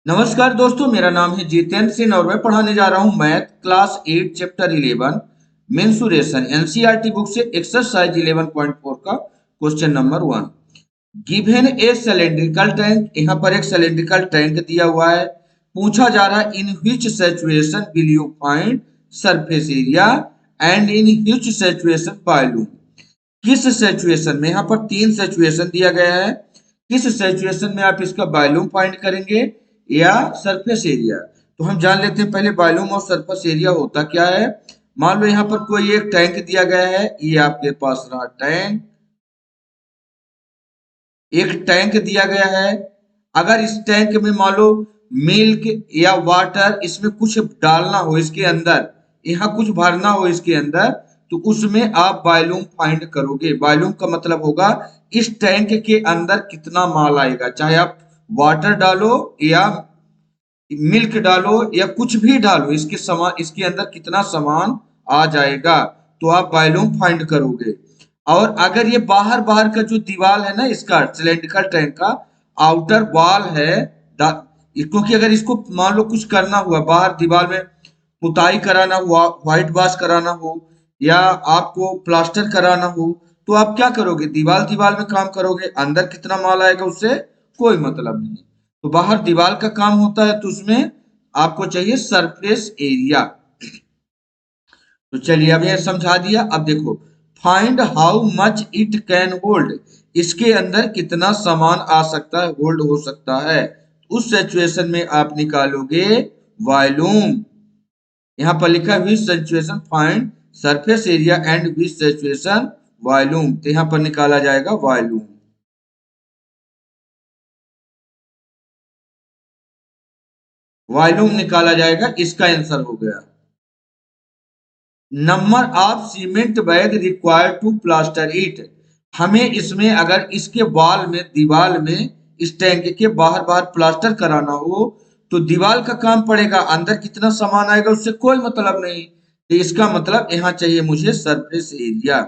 नमस्कार दोस्तों, मेरा नाम है जितेंद्र सिंह और मैं पढ़ाने जा रहा हूँ math class 8 chapter 11 mensuration NCERT book से एक्सरसाइज 11.4 का क्वेश्चन नंबर 1। गिवन ए सिलेंड्रिकल टैंक, यहाँ पर एक सिलेंड्रिकल टैंक दिया हुआ है। पूछा जा रहा है in which situation will you find surface area and in which situation volume. किस सिचुएशन में, यहाँ पर तीन सिचुएशन दिया गया है। किस सिचुएशन में आप इसका वॉल्यूम फाइंड करेंगे या सरफेस एरिया। तो हम जान लेते हैं पहले वॉल्यूम और सरफेस एरिया होता क्या है। मान लो यहाँ पर कोई एक टैंक दिया गया है, ये आपके पास रहा टैंक, एक टैंक दिया गया है। अगर इस टैंक में मान लो मिल्क या वाटर, इसमें कुछ डालना हो इसके अंदर, यहाँ कुछ भरना हो इसके अंदर, तो उसमें आप वॉल्यूम फाइंड करोगे। वॉल्यूम का मतलब होगा इस टैंक के अंदर कितना माल आएगा, चाहे आप वाटर डालो या मिल्क डालो या कुछ भी डालो, इसके सामान, इसके अंदर कितना सामान आ जाएगा, तो आप वॉल्यूम फाइंड करोगे। और अगर ये बाहर बाहर का जो दीवार है ना, इसका सिलेंड्रिकल टैंक का आउटर वॉल है, क्योंकि अगर इसको मान लो कुछ करना हुआ बाहर दीवार में, पुताई कराना हुआ, व्हाइट वॉश कराना हो या आपको प्लास्टर कराना हो, तो आप क्या करोगे, दीवार दीवार में काम करोगे। अंदर कितना माल आएगा उससे कोई मतलब नहीं। तो बाहर दीवार का काम होता है, तो उसमें आपको चाहिए सरफेस एरिया। तो चलिए अब ये समझा दिया। अब देखो, find how much it can hold, इसके अंदर कितना सामान आ सकता है, होल्ड हो सकता है। उस सिचुएशन में आप निकालोगे वॉल्यूम। यहाँ पर लिखा है विच situation find surface area and which situation volume, तो यहाँ पर निकाला जाएगा वॉल्यूम। वॉल्यूम निकाला जाएगा, इसका आंसर हो गया। Number of cement bag required to plaster it, हमें इसमें अगर इसके वॉल में, दीवार में, इस टैंक के बाहर बाहर प्लास्टर कराना हो तो दीवार का काम पड़ेगा। अंदर कितना सामान आएगा उससे कोई मतलब नहीं। तो इसका मतलब यहाँ चाहिए मुझे सरफेस एरिया।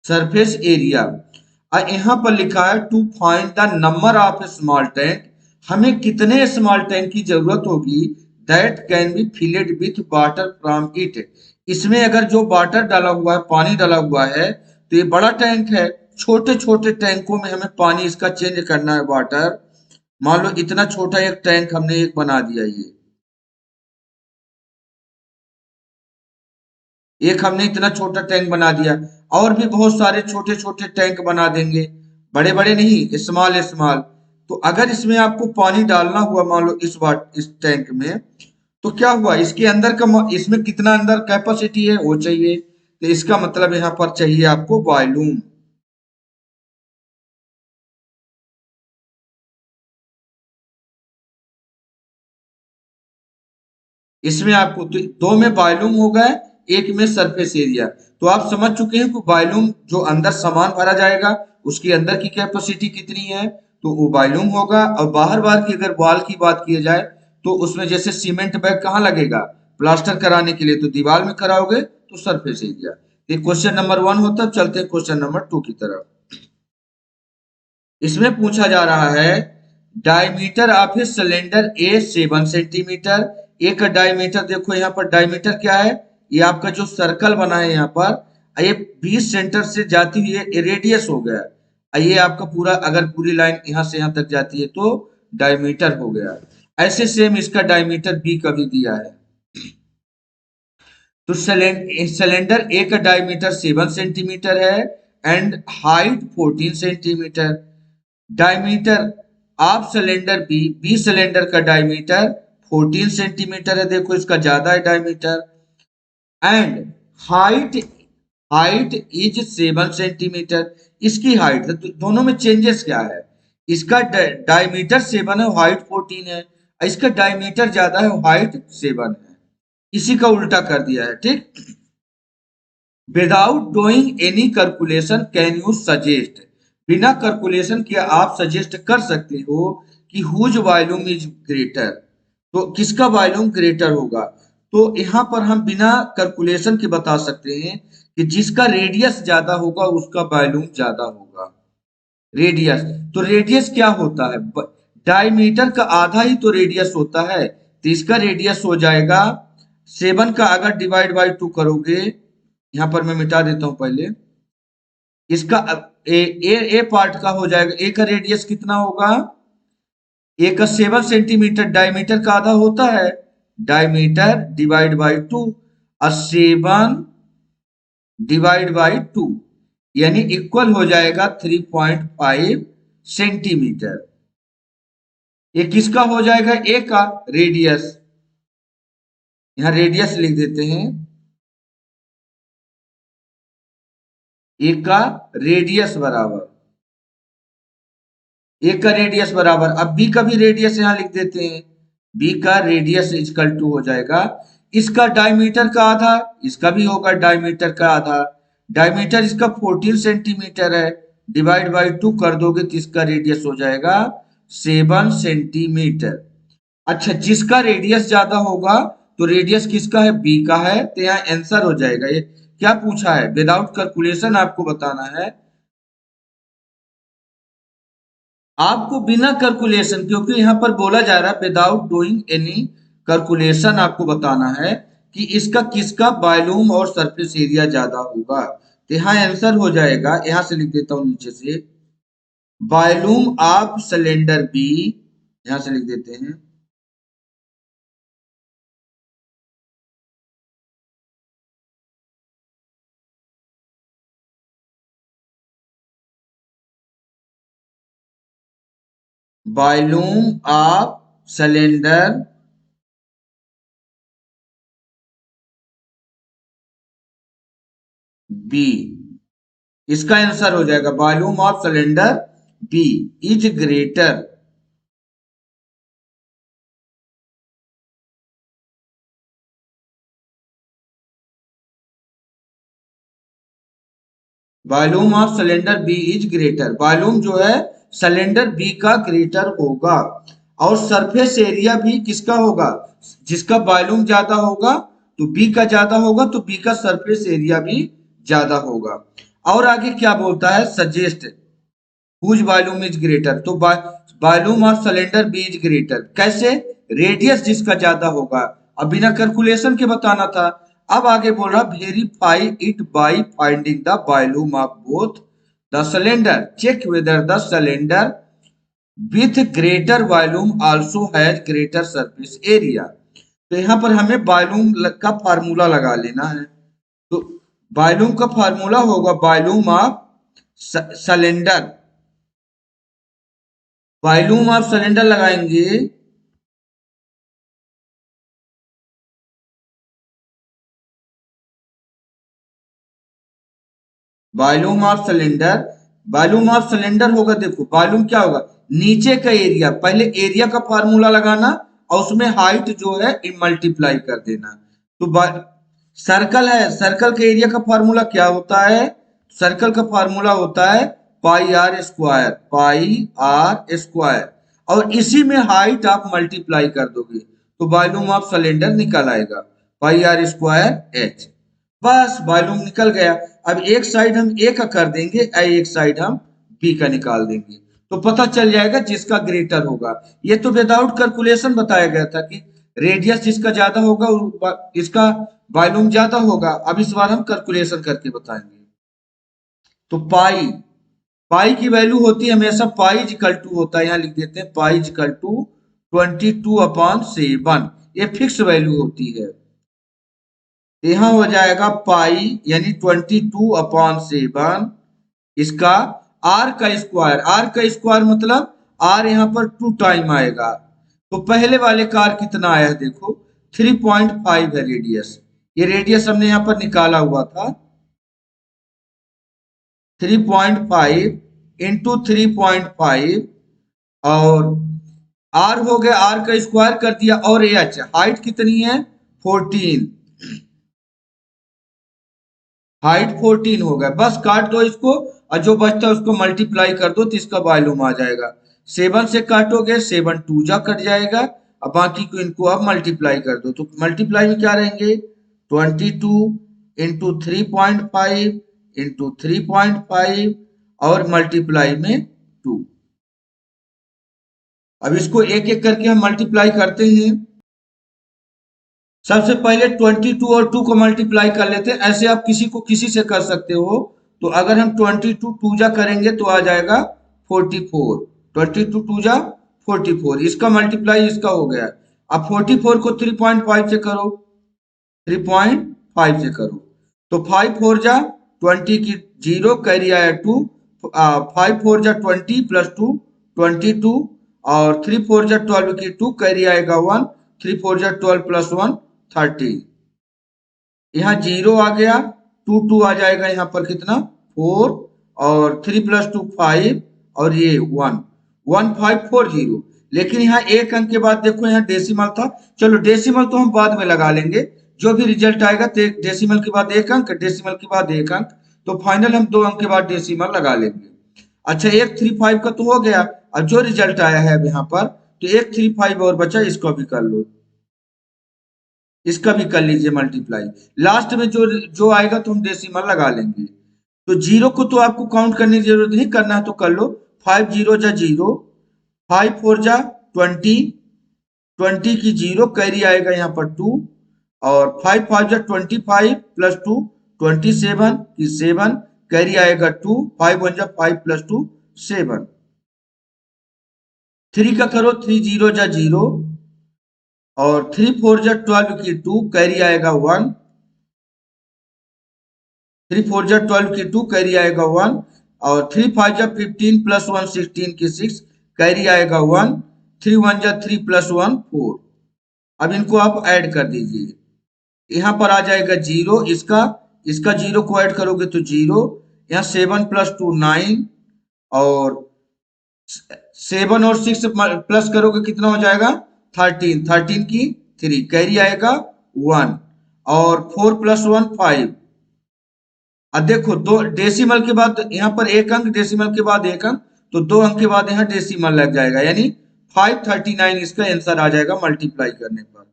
Surface area. और यहाँ पर लिखा है to find the number of small tank, हमें कितने स्मॉल टैंक की जरूरत होगी that can be filled with water from it. इसमें अगर जो वाटर डाला हुआ है, पानी डाला हुआ है, तो ये बड़ा टैंक है। छोटे छोटे टैंकों में हमें पानी इसका चेंज करना है, वाटर। मान लो इतना छोटा एक टैंक हमने एक बना दिया, ये एक हमने इतना छोटा टैंक बना दिया। और भी बहुत सारे छोटे छोटे टैंक बना देंगे, बड़े बड़े नहीं, स्मॉल स्मॉल। तो अगर इसमें आपको पानी डालना हुआ, मान लो इस टैंक में, तो क्या हुआ, इसके अंदर का इसमें कितना अंदर कैपेसिटी है वो चाहिए। तो इसका मतलब यहाँ पर चाहिए आपको वॉल्यूम। इसमें आपको तो दो में वॉल्यूम होगा, एक में सरफेस एरिया। तो आप समझ चुके हैं कि वॉल्यूम जो अंदर सामान भरा जाएगा उसके अंदर की कैपेसिटी कितनी है, तो वो वॉल्यूम होगा। और बाहर बाहर की अगर वॉल की बात की जाए, तो उसमें जैसे सीमेंट बैग कहाँ लगेगा, प्लास्टर कराने के लिए, तो दीवार में कराओगे तो सरफेस एरिया। ये क्वेश्चन नंबर 1 होता है। चलते हैं क्वेश्चन नंबर 2 की तरफ। इसमें पूछा जा रहा है diameter of a cylinder A 7 centimetre. एक डायमीटर, देखो यहाँ पर डायमीटर क्या है, ये आपका जो सर्कल बना है यहाँ पर, ये 20 सेंटर से जाती हुई ये रेडियस हो गया। ये आपका पूरा, अगर पूरी लाइन यहाँ से यहाँ तक जाती है तो डायमीटर हो गया। ऐसे सेम इसका डायमीटर बी का भी दिया है। तो सिलेंडर ए का डायमीटर 7 सेंटीमीटर है and height 14 centimetre. Diameter of cylinder B, B cylinder का डायमीटर 14 सेंटीमीटर है, देखो इसका ज्यादा है diameter. And height, height is 7 centimetre, इसकी हाइट, तो दोनों में चेंजेस क्या है, इसका डायमीटर 7 है, हाइट 14 है। इसका डायमीटर ज्यादा है, हाइट 7 है। इसी का उल्टा कर दिया है, ठीक। Without doing any calculation can you suggest, बिना कैलकुलेशन के आप सजेस्ट कर सकते हो कि हुज वॉल्यूम इज ग्रेटर, तो किसका वॉल्यूम ग्रेटर होगा। तो यहाँ पर हम बिना कैलकुलेशन के बता सकते हैं कि जिसका रेडियस ज्यादा होगा उसका वॉल्यूम ज्यादा होगा। रेडियस, तो रेडियस क्या होता है? डायमीटर का आधा ही तो रेडियस होता है, तो इसका रेडियस हो जाएगा 7 का अगर डिवाइड बाई 2 करोगे, यहाँ पर मैं मिटा देता हूं पहले, इसका ए पार्ट का हो जाएगा, ए का रेडियस कितना होगा? ए का 7 सेंटीमीटर, डायमीटर का आधा होता है, डायमीटर डिवाइड बाई 2, और 7 डिवाइड बाई 2 यानी इक्वल हो जाएगा 3.5 सेंटीमीटर। ये किसका हो जाएगा? ए का रेडियस, यहां रेडियस लिख देते हैं, ए का रेडियस बराबर, ए का रेडियस बराबर, अब बी का भी रेडियस यहां लिख देते हैं, बी का रेडियस इजकल टू हो जाएगा इसका डायमीटर का आधा, इसका भी होगा डायमीटर का आधा, डायमीटर इसका 14 सेंटीमीटर है, डिवाइड बाई 2 कर दोगे तो इसका रेडियस हो जाएगा 7 सेंटीमीटर। अच्छा, जिसका रेडियस ज्यादा होगा तो रेडियस किसका है? बी का है, तो यहाँ आंसर हो जाएगा। ये क्या पूछा है? विदाउट कैलकुलेशन आपको बताना है, आपको बिना कैलकुलेशन, क्योंकि यहाँ पर बोला जा रहा है विदाउट डूइंग एनी कैलकुलेशन, आपको बताना है कि इसका किसका वॉल्यूम और सरफेस एरिया ज्यादा होगा। तो यहाँ आंसर हो जाएगा, यहाँ से लिख देता हूँ नीचे से, वॉल्यूम ऑफ सिलेंडर बी, यहाँ से लिख देते हैं, वॉल्यूम ऑफ सिलेंडर बी, इसका आंसर हो जाएगा volume of cylinder B is greater, volume of cylinder B is greater, volume जो है सिलेंडर बी का ग्रेटर होगा, और सरफेस एरिया भी किसका होगा? जिसका वॉल्यूम ज्यादा होगा तो बी का ज्यादा होगा, तो बी का सरफेस एरिया भी ज्यादा होगा। और आगे क्या बोलता है? Suggest whose volume is greater, तो volume of cylinder B is greater कैसे? रेडियस जिसका ज्यादा होगा, अब बिना कैलकुलेशन के बताना था। अब आगे बोल रहा verify it by finding the volume of both the cylinder, check whether the cylinder with greater volume also has greater surface area. तो यहाँ पर हमें वॉल्यूम का फार्मूला लगा लेना है, तो वॉल्यूम का फार्मूला होगा volume of cylinder, volume of cylinder लगाएंगे, volume of cylinder, volume of cylinder होगा, देखो वॉल्यूम क्या होगा? नीचे का एरिया, पहले एरिया का फार्मूला लगाना और उसमें हाइट जो है मल्टीप्लाई कर देना। तो सर्कल है, सर्कल के एरिया का फार्मूला क्या होता है? सर्कल का फार्मूला होता है pi r square, pi r square, और इसी में हाइट आप मल्टीप्लाई कर दोगे तो वॉल्यूम ऑफ सिलेंडर निकल आएगा, पाई आर स्क्वायर एच, बस वॉल्यूम निकल गया। अब एक साइड हम ए का कर देंगे, एक साइड हम बी का निकाल देंगे, तो पता चल जाएगा जिसका ग्रेटर होगा। ये तो विदाउट कैलकुलेशन बताया गया था कि रेडियस जिसका ज्यादा होगा इसका वॉल्यूम ज्यादा होगा। अब इस बार हम कैलकुलेशन करके बताएंगे। तो पाई, पाई की वैल्यू होती है हमेशा, पाई इक्वल टू होता है, यहाँ लिख देते हैं पाई इक्वल टू 22/7, ये फिक्स वैल्यू होती है। यहाँ हो जाएगा पाई यानी 22/7, इसका आर का स्क्वायर, आर का स्क्वायर मतलब आर यहाँ पर 2 टाइम आएगा, तो पहले वाले का आर कितना आया देखो 3.5 है रेडियस, ये रेडियस हमने यहाँ पर निकाला हुआ था, 3.5 इंटू 3.5, और आर हो गया, आर का स्क्वायर कर दिया, और एच हाइट कितनी है 14, हाइट 14 हो गया, बस काट दो इसको और जो बचता है उसको मल्टीप्लाई कर दो तो इसका वॉल्यूम आ जाएगा। 7 से काटोगे 7 2 जा कट जाएगा अब बाकी को इनको आप मल्टीप्लाई कर दो, तो मल्टीप्लाई में क्या रहेंगे 22 इंटू 3.5 इंटू 3.5 और मल्टीप्लाई में 2। अब इसको एक एक करके हम मल्टीप्लाई करते हैं। सबसे पहले 22 और 2 को मल्टीप्लाई कर लेते हैं, ऐसे आप किसी को किसी से कर सकते हो। तो अगर हम 22 टू जा करेंगे तो आ जाएगा 44, 22 टू जा 44, इसका मल्टीप्लाई इसका हो गया। अब 44 को 3.5 से करो, 3.5 से करो, तो 5 4 जा 20 की 0 कैरी आया 2, 5 4 जा 20 प्लस 2 22 और 3 4 जा 12 की 2 कैरी आएगा 1, 3 4 जा 12 प्लस 1 30। यहाँ 0 आ गया, 2 2 आ जाएगा यहाँ पर कितना 4 और 3 प्लस 2 5 और ये 1 1540। लेकिन यहाँ एक अंक के बाद देखो यहाँ डेसिमल था, चलो डेसिमल तो हम बाद में लगा लेंगे, जो भी रिजल्ट आएगा डेसिमल के बाद एक अंक, डेसिमल के बाद एक अंक, तो फाइनल हम 2 अंक के बाद डेसिमल लगा लेंगे। अच्छा 135 का तो हो गया, अब जो रिजल्ट आया है अब यहाँ पर, तो 135 और बचा, इसको भी कर लो, इसका भी कर लीजिए मल्टीप्लाई। लास्ट में जो जो आएगा तो हम डेसिमल लगा लेंगे। तो 0 को तो आपको काउंट करने की जरूरत नहीं, करना है तो कर लो, 5 0 जा 0, 5 4 जा 20, 20 की 0 कैरी आएगा यहाँ पर 2 और 5 5 जा 25 प्लस 2 27 की 7 कैरी आएगा 2, 5 1 जा 5 प्लस 2 7, 3 का करो 3 0 जा 0 और 3 4 जा 12 की 2 कैरी आएगा 1, 3 4 जा 12 की 2 कैरी आएगा 1 और 3 5 जा 15 प्लस 1 16 की 6 कैरी आएगा 1, 3 1 जा 3 प्लस 1 4। अब इनको आप ऐड कर दीजिए, यहाँ पर आ जाएगा 0, इसका इसका 0 को ऐड करोगे तो 0, यहाँ 7 प्लस 2 9 और 7 और 6 प्लस करोगे कितना हो जाएगा 13, 13 की 3 कैरी आएगा 1 और 4 प्लस 1 5। अब देखो दो डेसिमल के बाद यहाँ पर एक अंक, डेसिमल के बाद एक अंक, तो 2 अंक के बाद यहाँ डेसिमल लग जाएगा, यानी 539 इसका आंसर आ जाएगा मल्टीप्लाई करने पर,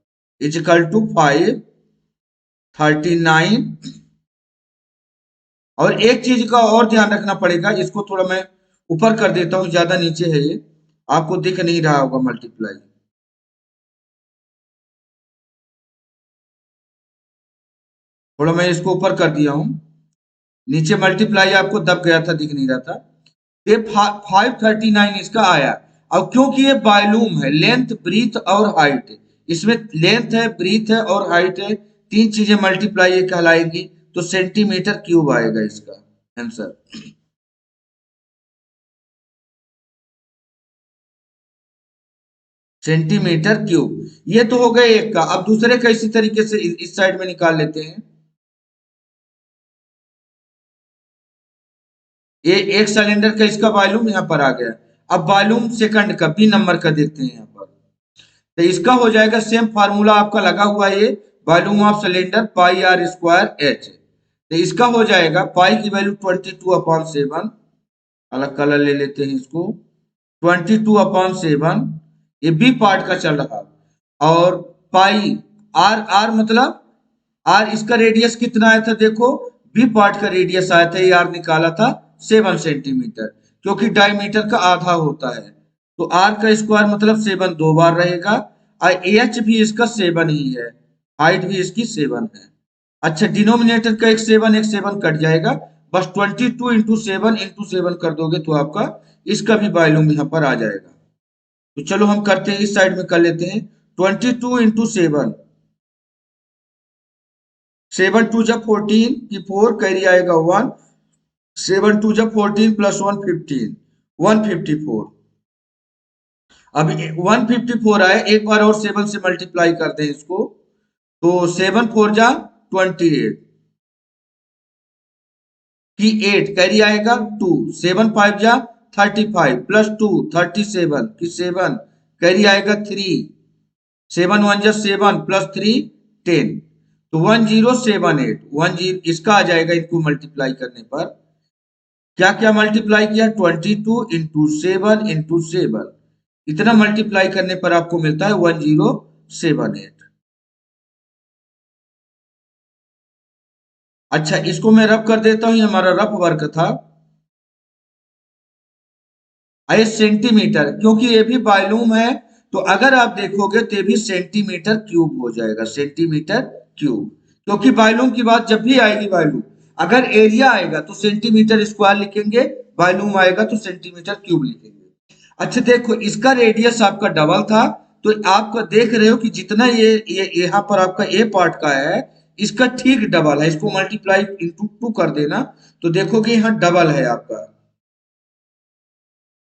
इजिकल टू 539। और एक चीज का और ध्यान रखना पड़ेगा, इसको थोड़ा मैं ऊपर कर देता हूँ, ज्यादा नीचे है ये, आपको दिख नहीं रहा होगा मल्टीप्लाई, थोड़ा मैं इसको ऊपर कर दिया हूँ, नीचे मल्टीप्लाई आपको दब गया था, दिख नहीं रहा था। ये 539 इसका आया। अब क्योंकि ये वॉल्यूम है, लेंथ ब्रीथ और हाइट है, इसमें लेंथ है ब्रीथ है और हाइट है, तीन चीजें मल्टीप्लाई ये कहलाएगी, तो सेंटीमीटर क्यूब आएगा इसका आंसर। सेंटीमीटर क्यूब, ये तो हो गया एक का। अब दूसरे का इसी तरीके से इस साइड में निकाल लेते हैं। ये एक सिलेंडर का इसका वॉल्यूम यहाँ पर आ गया। अब वॉल्यूम सेकंड का बी नंबर का देखते हैं यहाँ पर, तो इसका हो जाएगा सेम फार्मूला आपका लगा हुआ है, ये volume of cylinder pi r square h, तो इसका हो जाएगा पाई की वैल्यू 22/7, अलग कलर ले लेते हैं इसको, 22/7, ये बी पार्ट का चल रहा, और पाई आर, आर मतलब आर, इसका रेडियस कितना आया था देखो, बी पार्ट का रेडियस आया था, ये आर निकाला था 7 सेंटीमीटर, क्योंकि डायमीटर का आधा होता है, तो आर का स्क्वायर मतलब 7 दो बार रहेगा, और एच भी इसका 7 ही है, हाइट भी इसकी 7 है। अच्छा डिनोमिनेटर का एक 7 कट जाएगा, बस 22 इंटू 7 कर दोगे तो आपका इसका भी वॉल्यूम यहाँ पर आ जाएगा। तो चलो हम करते हैं, इस साइड में कर लेते हैं, 22 इंटू 7, 7 2 जा 14 की 4 कैरी आएगा 1, 7 2 जा 14 प्लस 1 15, 154। अब 154 आए, एक बार और 7 से मल्टीप्लाई करते हैं इसको, तो 7 4 जा 28 की 8 कैरी आएगा 2, 7 5 जा 35 प्लस 2 37 की 7 कैरी आएगा 3, 7 1 जा 7 प्लस 3 10, तो 1078, 10 इसका आ जाएगा इनको मल्टीप्लाई करने पर। क्या क्या मल्टीप्लाई किया, 22 इंटू 7 इंटू 7, इतना मल्टीप्लाई करने पर आपको मिलता है 1078। अच्छा, इसको मैं रफ कर देता हूं, ये हमारा रफ वर्क था। सेंटीमीटर, क्योंकि ये भी वॉल्यूम है, तो अगर आप देखोगे तो ये भी सेंटीमीटर क्यूब हो जाएगा, सेंटीमीटर क्यूब। क्योंकि वॉल्यूम की बात जब भी आएगी, वॉल्यूम अगर एरिया आएगा तो सेंटीमीटर स्क्वायर लिखेंगे, वॉल्यूम आएगा तो सेंटीमीटर क्यूब लिखेंगे। अच्छा देखो, इसका रेडियस आपका डबल था, तो आपका देख रहे हो कि जितना ये यहाँ पर आपका ए पार्ट का है, इसका ठीक डबल है। इसको मल्टीप्लाई इंटू 2 कर देना, तो देखोगे यहाँ डबल है आपका,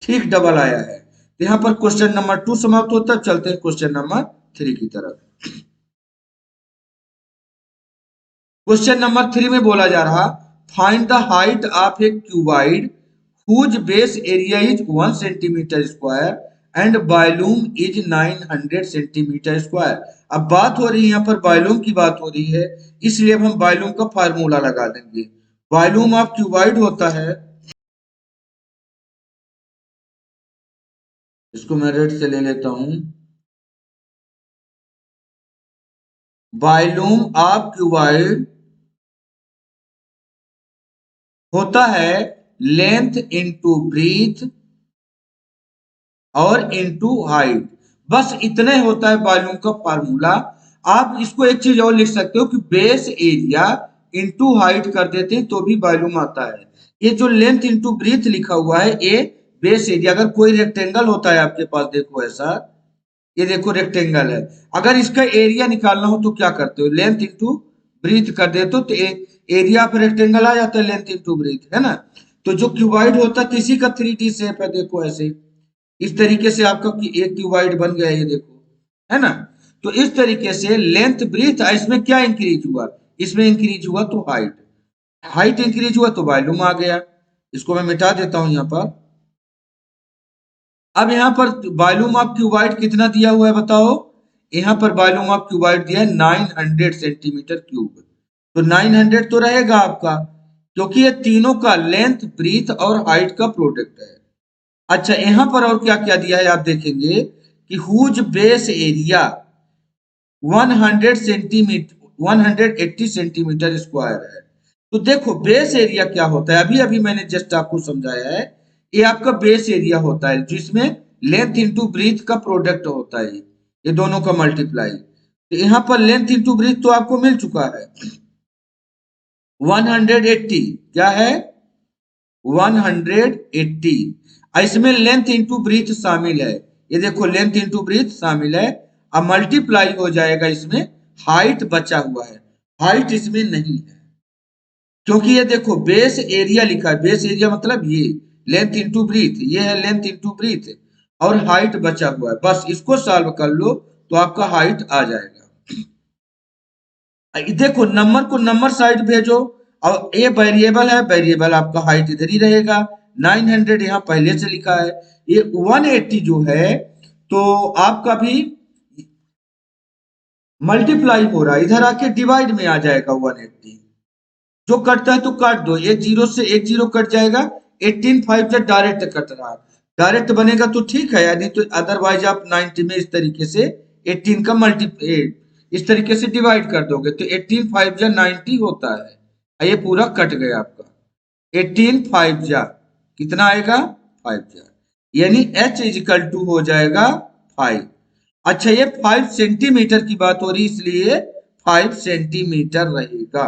ठीक डबल आया है। तो यहाँ पर क्वेश्चन नंबर 2 समाप्त होता है। चलते हैं क्वेश्चन नंबर 3 की तरफ। क्वेश्चन नंबर 3 में बोला जा रहा, find the height of a cuboid whose base area is 1 centimetre square and volume is 900 centimetre square. अब बात हो रही है यहाँ पर वॉल्यूम की बात हो रही है, इसलिए अब हम वॉल्यूम का फार्मूला लगा देंगे। वॉल्यूम ऑफ क्यूबाइड होता है, इसको मैं रेड से ले लेता हूं, वॉल्यूम ऑफ क्यूबाइड होता है लेंथ इंटू ब्रीथ और इंटू हाइट। बस इतना ही होता है वॉल्यूम का फार्मूला। आप इसको एक चीज और लिख सकते हो कि बेस एरिया इंटू हाइट कर देते हैं तो भी वॉल्यूम आता है। ये जो लेंथ इंटू ब्रीथ लिखा हुआ है, ये बेस एरिया। अगर कोई रेक्टेंगल होता है आपके पास, देखो ऐसा, ये देखो रेक्टेंगल है, अगर इसका एरिया निकालना हो तो क्या करते हो, लेंथ इंटू ब्रीथ कर देते हो, तो एरिया पर रेक्टेंगल आ जाता है, लेंथ इंटू ब्रीथ, है ना। तो जो क्यूबाइड होता है किसी का 3D शेप है, देखो ऐसे, इस तरीके से आपका एक क्यूबाइड बन गया, ये देखो, है ना। तो इस तरीके से लेंथ ब्रीथ, इसमें क्या इंक्रीज हुआ, इसमें इंक्रीज हुआ तो हाइट, हाइट इंक्रीज हुआ तो वॉल्यूम आ गया। इसको मैं मिटा देता हूं यहाँ पर। अब यहाँ पर वॉल्यूम ऑफ क्यूबाइड कितना दिया हुआ है बताओ, यहाँ पर वॉल्यूम ऑफ क्यूबाइड दिया है 900 सेंटीमीटर क्यूब। तो 900 तो रहेगा आपका, क्योंकि ये तीनों का लेंथ ब्रीथ और हाइट का प्रोडक्ट है। अच्छा, यहाँ पर और क्या क्या दिया है आप देखेंगे कि whose base area 100 centimetre 180 centimetre square है। तो देखो बेस एरिया क्या होता है, अभी अभी मैंने जस्ट आपको समझाया है। ये आपका बेस एरिया होता है जिसमें लेंथ इंटू ब्रीथ का प्रोडक्ट होता है, ये दोनों का मल्टीप्लाई। तो यहाँ पर लेंथ इंटू ब्रीथ तो आपको मिल चुका है 180, क्या है 180। इसमें लेंथ इंटू ब्रीथ शामिल है, ये देखो लेंथ इंटू ब्रीथ शामिल है। अब मल्टीप्लाई हो जाएगा, इसमें हाइट बचा हुआ है, हाइट इसमें नहीं है, क्योंकि ये देखो बेस एरिया लिखा है, बेस एरिया मतलब ये लेंथ इंटू ब्रीथ, ये है लेंथ इंटू ब्रीथ, और हाइट बचा हुआ है। बस इसको सॉल्व कर लो तो आपका हाइट आ जाएगा। देखो नंबर को नंबर साइड भेजो, और ए वेरिएबल है, वेरिएबल आपका हाइट इधर ही रहेगा। 900 यहाँ पहले से लिखा है, ये 180 जो है तो आपका भी मल्टीप्लाई हो रहा है, इधर आके डिवाइड में आ जाएगा 180। जो कटता है तो काट दो, एक जीरो से एक जीरो कट जाएगा, 18 5 से डायरेक्ट कट रहा है, डायरेक्ट बनेगा तो ठीक है, यानी तो अदरवाइज आप 90 में इस तरीके से 18 का इस तरीके से डिवाइड कर दोगे तो 18 5 जा 90 होता है, ये पूरा कट गया आपका। 18 5 जा कितना आएगा 5 जा, यानी h इजिकल टू हो जाएगा 5। अच्छा, ये 5 सेंटीमीटर की बात हो रही, इसलिए 5 सेंटीमीटर रहेगा।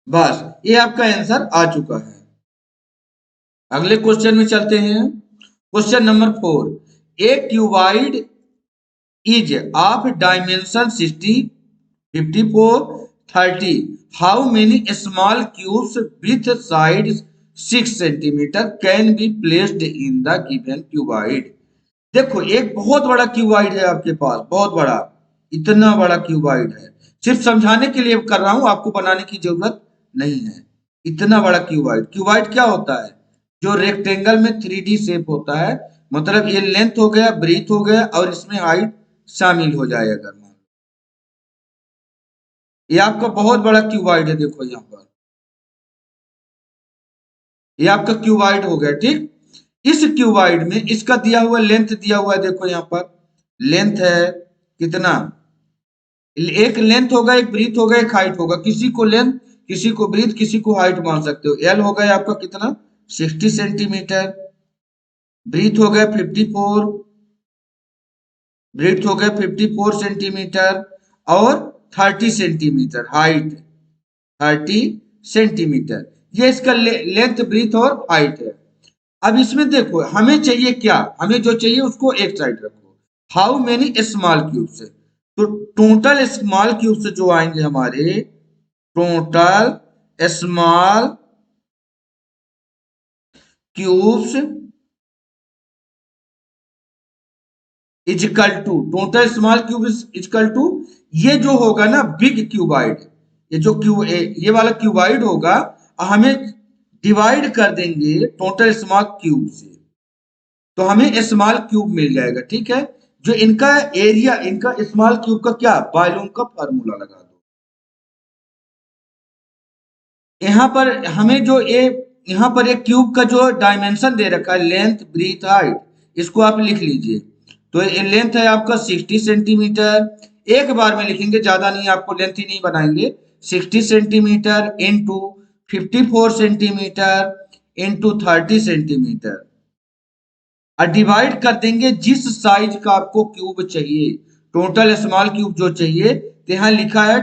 बस ये आपका आंसर आ चुका है। अगले क्वेश्चन में चलते हैं। Question number 4, A cuboid is of dimension 60 54 30, how many small cubes with side 6 centimetre can be placed in the given cuboid. देखो एक बहुत बड़ा क्यूबाइड है आपके पास, बहुत बड़ा, इतना बड़ा क्यूबाइड है, सिर्फ समझाने के लिए कर रहा हूं, आपको बनाने की जरूरत नहीं है। इतना बड़ा क्यूबाइड, क्यूबाइड क्या होता है, जो रेक्टेंगल में 3D शेप होता है, मतलब ये लेंथ हो गया, ब्रीथ हो गया, और इसमें हाइट शामिल हो जाए। अगर मान लो ये आपका बहुत बड़ा क्यूबाइड है, देखो यहाँ पर ये आपका क्यूबाइड हो गया, ठीक। इस क्यूबाइड में इसका दिया हुआ लेंथ दिया हुआ है, देखो यहाँ पर लेंथ है कितना, एक लेंथ होगा, एक ब्रीथ होगा, एक हाइट होगा, किसी को लेंथ, किसी को ब्रीथ, किसी को हाइट मान सकते हो। एल हो गया आपका कितना 60 सेंटीमीटर, ब्रीथ हो गया 54, ब्रीथ हो गया 54 सेंटीमीटर, और 30 सेंटीमीटर हाइट, 30 सेंटीमीटर, ये इसका लेंथ ब्रीथ और हाइट है। अब इसमें देखो हमें चाहिए क्या, हमें जो चाहिए उसको एक साइड रखो। हाउ मेनी स्मॉल क्यूब्स, तो टोटल स्मॉल क्यूब्स जो आएंगे हमारे, total small cubes is equal to, total small cube is equal to, ये जो होगा ना बिग क्यूबाइड, ये जो ये वाला क्यूबाइड होगा, हमें डिवाइड कर देंगे टोटल स्मॉल क्यूब से, तो हमें स्मॉल क्यूब मिल जाएगा। ठीक है, जो इनका एरिया, इनका स्मॉल क्यूब का क्या, वॉल्यूम का फार्मूला लगा दो। यहाँ पर हमें जो यहाँ पर एक क्यूब का जो डायमेंशन दे रखा है, लेंथ ब्रीथ हाइट, इसको आप लिख लीजिए। तो ये लेंथ है आपका 60 सेंटीमीटर, एक बार में लिखेंगे, ज्यादा नहीं, आपको लेंथ ही नहीं बनाएंगे। 60 centimetre into 54 centimetre into 30 centimetre, और डिवाइड कर देंगे जिस साइज का आपको क्यूब चाहिए, टोटल स्मॉल क्यूब जो चाहिए, तो यहाँ लिखा है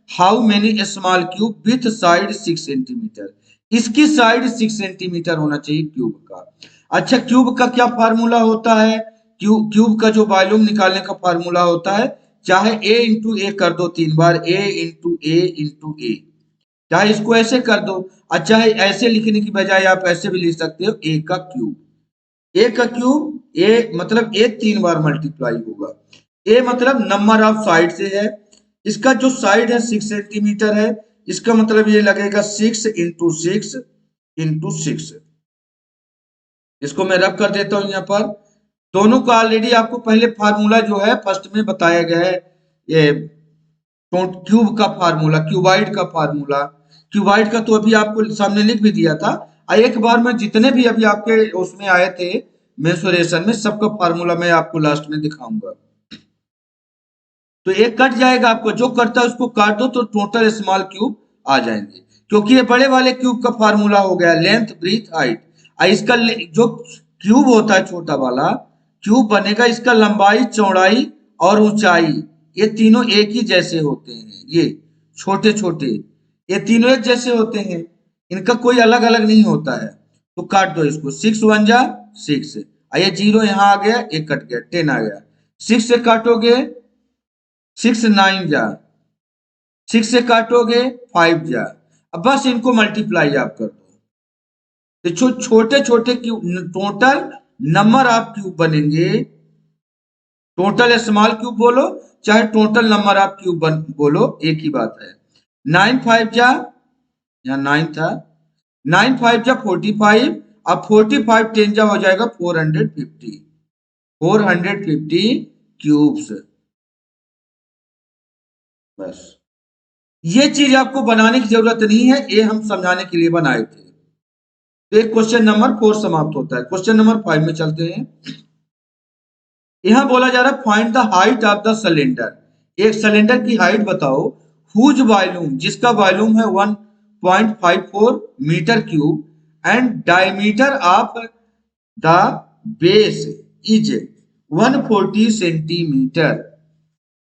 how many small cube with side 6 centimetre, इसकी साइड 6 सेंटीमीटर होना चाहिए क्यूब का। अच्छा, क्यूब का क्या फार्मूला होता है, क्यूब का जो वॉल्यूम निकालने का फार्मूला होता है, चाहे ए इंटू ए कर दो 3 बार, ए इंटू ए इंटू ए, चाहे इसको ऐसे कर दो, और चाहे ऐसे लिखने की बजाय आप ऐसे भी लिख सकते हो, ए का क्यूब, ए का क्यूब, ए मतलब ए 3 बार मल्टीप्लाई होगा, ए मतलब नंबर ऑफ साइड से है, इसका जो साइड है 6 सेंटीमीटर है, इसका मतलब ये लगेगा 6 इंटू 6 इंटू 6। इसको मैं रब कर देता हूं यहाँ पर, दोनों का ऑलरेडी आपको पहले फार्मूला जो है फर्स्ट में बताया गया है, ये क्यूब का फार्मूला, क्यूबाइड का फार्मूला, क्यूबाइड का तो अभी आपको सामने लिख भी दिया था। एक बार में जितने भी अभी आपके उसमें आए थे मेंसुरेशन में, सबका फार्मूला मैं आपको लास्ट में दिखाऊंगा। तो एक कट जाएगा, आपको जो करता है उसको काट दो, तो टोटल स्मॉल क्यूब आ जाएंगे, क्योंकि ये बड़े वाले क्यूब का फार्मूला हो गया लेंथ ब्रीथ हाइट, इसका जो क्यूब होता है छोटा वाला क्यूब बनेगा, इसका लंबाई चौड़ाई और ऊंचाई, ये तीनों एक ही जैसे होते हैं, ये छोटे छोटे, ये तीनों एक जैसे होते हैं, इनका कोई अलग अलग नहीं होता है। तो काट दो इसको, 6 1 जा 6, ये 0 यहाँ आ गया, एक कट गया, 10 आ गया, 6 से काटोगे 6 9 जा, 6 से काटोगे 5 जा, अब बस इनको मल्टीप्लाई आप कर दो, तो छोटे छोटे cube, total number of cube बनेंगे, टोटल स्मॉल क्यूब बोलो चाहे टोटल नंबर ऑफ क्यूब बोलो, एक ही बात है। 9 5 जा, यहाँ 9 था, 9 5 जा 45, अब 45 10 जा हो जाएगा 450, 450 क्यूब्स। बस ये चीज आपको बनाने की जरूरत नहीं है, ये हम समझाने के लिए बनाए थे। तो एक क्वेश्चन नंबर 4 समाप्त होता है, क्वेश्चन नंबर 5 में चलते हैं। यहां बोला जा रहा है find the height of the cylinder, एक सिलेंडर की हाइट बताओ, हुज वॉल्यूम, जिसका वॉल्यूम है 1.54 metre cube, and diameter of the base is 140 centimetre.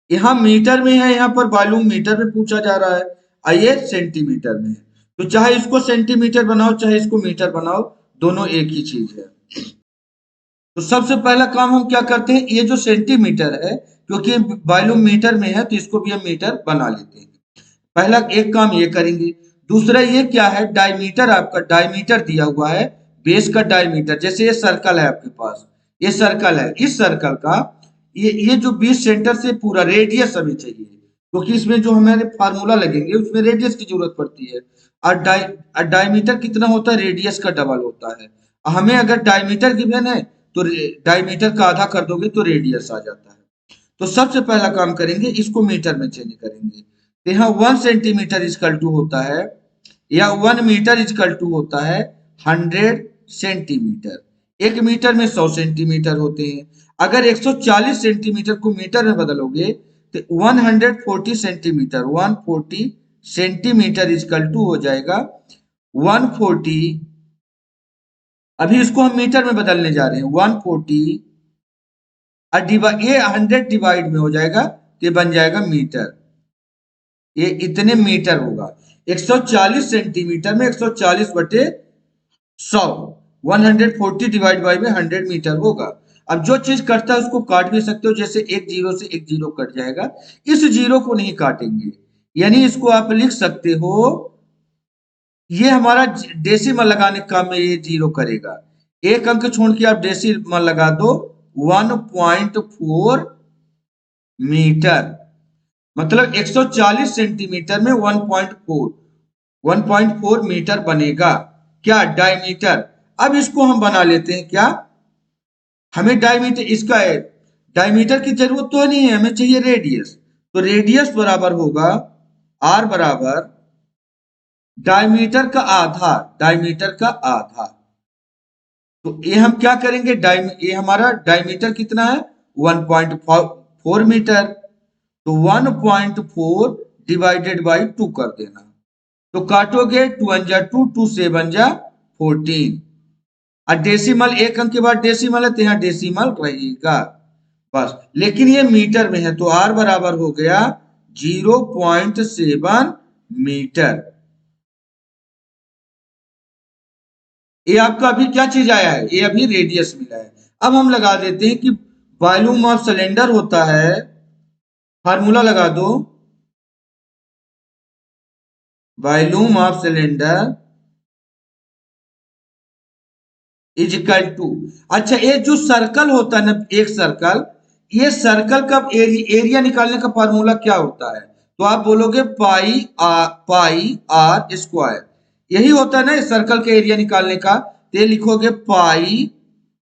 यहाँ मीटर में है, यहाँ पर वॉल्यूम मीटर में पूछा जा रहा है, ये सेंटीमीटर में है, तो चाहे इसको सेंटीमीटर बनाओ चाहे इसको मीटर बनाओ, दोनों एक ही चीज है। तो सबसे पहला काम हम क्या करते हैं, ये जो सेंटीमीटर है, क्योंकि वॉल्यूम मीटर में है तो इसको भी हम मीटर बना लेते हैं। पहला एक काम ये करेंगे। दूसरा ये क्या है, डायमीटर, आपका डायमीटर दिया हुआ है, बेस का डायमीटर, जैसे ये सर्कल है आपके पास, ये सर्कल है, इस सर्कल का ये जो 20 सेंटर से पूरा रेडियस हमें चाहिए, क्योंकि इसमें जो हमारे फार्मूला लगेंगे उसमें रेडियस की जरूरत पड़ती है, और डायमीटर कितना होता है, रेडियस का डबल होता है। हमें अगर डायमीटर गिवन है तो डायमीटर का आधा कर दोगे तो रेडियस आ जाता है। तो सबसे पहला काम करेंगे, इसको मीटर में चेंज करेंगे, तो यहाँ 1 सेंटीमीटर इजकल टू होता है, या 1 मीटर इजकल टू होता है 100 सेंटीमीटर। 1 मीटर में 100 सेंटीमीटर होते हैं। अगर 140 सेंटीमीटर को मीटर में बदलोगे तो 140 सेंटीमीटर, 140 सेंटीमीटर इजकल टू हो जाएगा 140। अभी इसको हम मीटर में बदलने जा रहे हैं। 140 ये 100 डिवाइड में हो जाएगा तो ये बन जाएगा मीटर। ये इतने मीटर होगा। 140 सेंटीमीटर में 140 बटे 100, 140 डिवाइड बाई में 100 मीटर होगा। अब जो चीज कटता है उसको काट भी सकते हो, जैसे एक जीरो से एक जीरो कट जाएगा, इस जीरो को नहीं काटेंगे। यानी इसको आप लिख सकते हो, ये हमारा डेसिमल लगाने का काम में ये जीरो करेगा। एक अंक छोड़ के आप डेसिमल लगा दो, 1.4 मीटर, मतलब 140 सेंटीमीटर में 1.4 मीटर बनेगा। क्या? डायमीटर। अब इसको हम बना लेते हैं। क्या हमें डायमीटर, इसका है डायमीटर की जरूरत तो नहीं है, हमें चाहिए रेडियस। तो रेडियस बराबर होगा आर बराबर डायमीटर का आधा, डायमीटर का आधा। तो ये हम क्या करेंगे, ये हमारा डायमीटर कितना है 1.4 मीटर, तो 1.4 डिवाइडेड बाई 2 कर देना। तो काटोगे 2 1 जा 2, 2 7 जा 14, और डेसिमल एक अंक के बाद डेसिमल है तो यहाँ डेसिमल रहेगा बस। लेकिन ये मीटर में है तो आर बराबर हो गया 0.7 मीटर। ये आपका अभी क्या चीज आया है, ये अभी रेडियस मिला है। अब हम लगा देते हैं कि वॉल्यूम ऑफ सिलेंडर होता है, फार्मूला लगा दो, volume of cylinder is equal to, अच्छा ये जो सर्कल होता है ना, एक सर्कल, ये सर्कल का एरिया निकालने का फार्मूला क्या होता है? तो आप बोलोगे पाई आर स्क्वायर, यही होता है ना सर्कल के एरिया निकालने का। तो ये लिखोगे पाई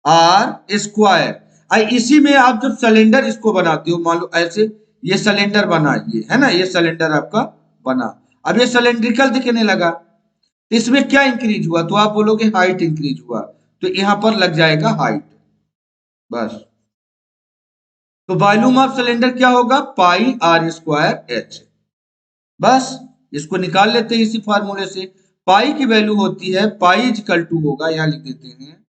आर स्क्वायर। इसी में आप जब सिलेंडर इसको बनाते हो, मान लो ऐसे ये सिलेंडर बना, ये है ना, ये सिलेंडर आपका बना, अब ये सिलेंड्रिकल दिखने लगा, तो इसमें क्या इंक्रीज हुआ? तो आप बोलोगे हाइट इंक्रीज हुआ, तो यहां पर लग जाएगा हाइट बस। तो वॉल्यूम ऑफ सिलेंडर क्या होगा? पाई आर स्क्वायर एच। बस इसको निकाल लेते हैं इसी फार्मूले से। पाई की वैल्यू होती है, पाई इक्वल टू होगा, यहां लिख देते हैं,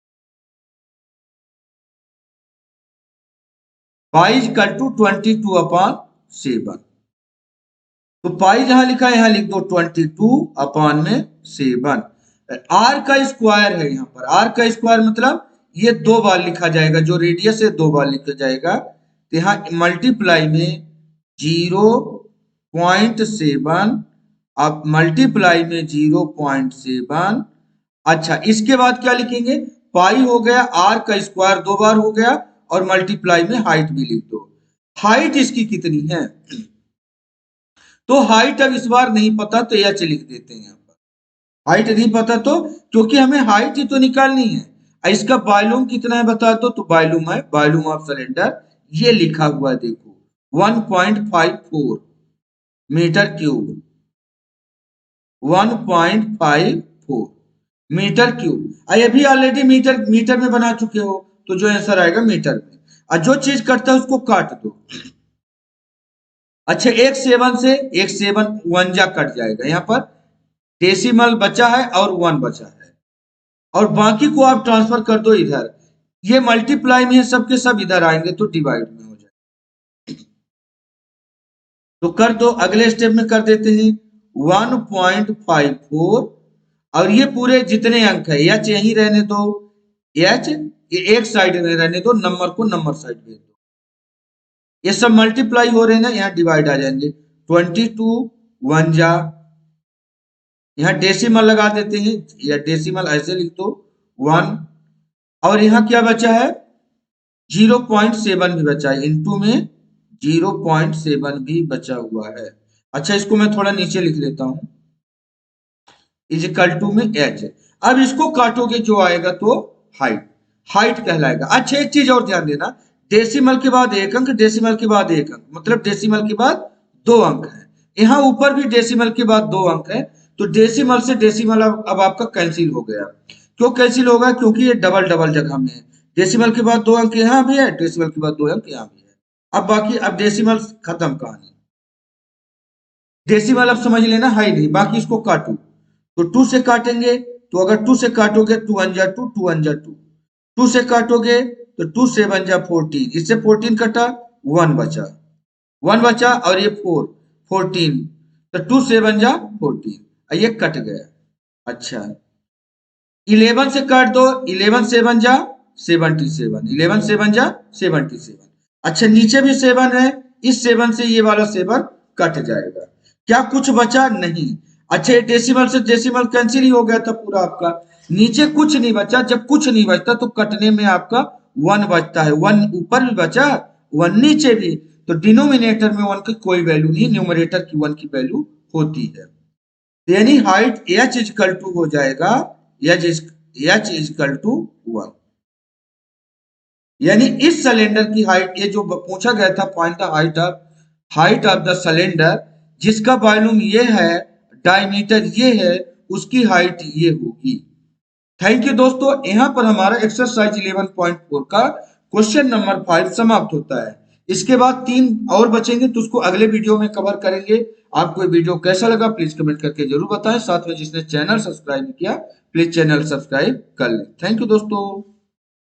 पाई इक्वल टू 22/7। तो पाई जहां लिखा है यहां लिख दो 22/7। आर का स्क्वायर है यहाँ पर, आर का स्क्वायर मतलब ये दो बार लिखा जाएगा, जो रेडियस है दो बार लिखा जाएगा। तो यहाँ मल्टीप्लाई में 0.7, अब मल्टीप्लाई में 0.7। अच्छा इसके बाद क्या लिखेंगे? पाई हो गया, आर का स्क्वायर दो बार हो गया, और मल्टीप्लाई में हाइट भी लिख दो। हाइट इसकी कितनी है? तो हाइट अब इस बार नहीं पता तो एच लिख देते हैं। यहाँ पर हाइट नहीं पता तो, क्योंकि हमें हाइट ही तो निकालनी है। इसका वॉल्यूम कितना है बता दो, तो वॉल्यूम है, वॉल्यूम ऑफ सिलेंडर ये लिखा हुआ है, देखो 1.54 मीटर क्यूब, 1.54 मीटर क्यूब। ये भी ऑलरेडी मीटर में बना चुके हो, तो जो आंसर आएगा मीटर में। और जो चीज कटता है उसको काट दो। अच्छा एक 7 से एक 7 1 जा कट जाएगा, यहाँ पर डेसिमल बचा है और 1 बचा है, और बाकी को आप ट्रांसफर कर दो इधर। ये मल्टीप्लाई में है, सबके सब इधर आएंगे तो डिवाइड में हो जाएगा। तो कर दो, अगले स्टेप में कर देते हैं 1.54, और ये पूरे जितने अंक है एच यही रहने दो, एच ये एक साइड में रहने दो, नंबर को नंबर साइड भेज दो। ये सब मल्टीप्लाई हो रहे हैं ना, यहाँ डिवाइड आ जाएंगे, 22 1 जा, यहाँ डेसिमल लगा देते हैं, या डेसिमल ऐसे लिख दो 1, और यहाँ क्या बचा है 0.7 भी बचा है, इनटू में 0.7 भी बचा हुआ है। अच्छा इसको मैं थोड़ा नीचे लिख लेता हूं, इज इक्वल टू में एच। अब इसको काटोगे जो आएगा तो हाइट, हाइट कहलाएगा। अच्छा एक चीज और ध्यान देना, डेसिमल के बाद एक अंक, डेसिमल के बाद एक अंक, मतलब डेसिमल के बाद दो अंक है। यहाँ ऊपर भी डेसिमल के बाद दो अंक है, तो डेसिमल से डेसिमल अब आपका कैंसिल हो गया, क्यों कैंसिल होगा? क्योंकि ये डबल डबल जगह में है। डेसिमल के बाद 2 अंक यहाँ भी है, डेसिमल के बाद 2 अंक यहाँ भी है। अब बाकी अब डेसिमल खत्म कहानी। डेसिमल अब समझ लेना है ही नहीं, बाकी इसको काटो। तो 2 से काटेंगे, तो अगर 2 से काटोगे 2 1 जा 2, 2 1 जा 2। 2 से काटोगे तो 2 7 जा 14, इससे 14 कटा, 1 बचा, 1 बचा और ये 4, 14, तो 2 7 जा 14, ये कट गया। अच्छा, 11 से काट दो, 11 7 जा 77, 11 7 जा 77। अच्छा, नीचे भी 7 है, इस 7 से ये वाला 7 कट जाएगा। क्या कुछ बचा? नहीं। अच्छा, ये डेसिमल से डेसिमल कैंसिल ही हो गया था पूरा आपका, नीचे कुछ नहीं बचा। जब कुछ नहीं बचता तो कटने में आपका 1 बचता है, 1 ऊपर भी बचा, 1 नीचे भी, तो डिनोमिनेटर में 1 की कोई वैल्यू नहीं, न्यूमरेटर की 1 की वैल्यू होती है। यानी हाइट h इजकल टू हो जाएगा h इजकल टू 1। यानी इस सिलेंडर की हाइट, ये जो पूछा गया था point the height of the cylinder, जिसका वॉल्यूम ये है, डायमीटर ये है, उसकी हाइट ये होगी। थैंक यू दोस्तों, यहाँ पर हमारा एक्सरसाइज 11.4 का क्वेश्चन नंबर 5 समाप्त होता है। इसके बाद 3 और बचेंगे, तो उसको अगले वीडियो में कवर करेंगे। आपको ये वीडियो कैसा लगा प्लीज कमेंट करके जरूर बताएं। साथ में जिसने चैनल सब्सक्राइब किया प्लीज चैनल सब्सक्राइब कर लें। थैंक यू दोस्तों।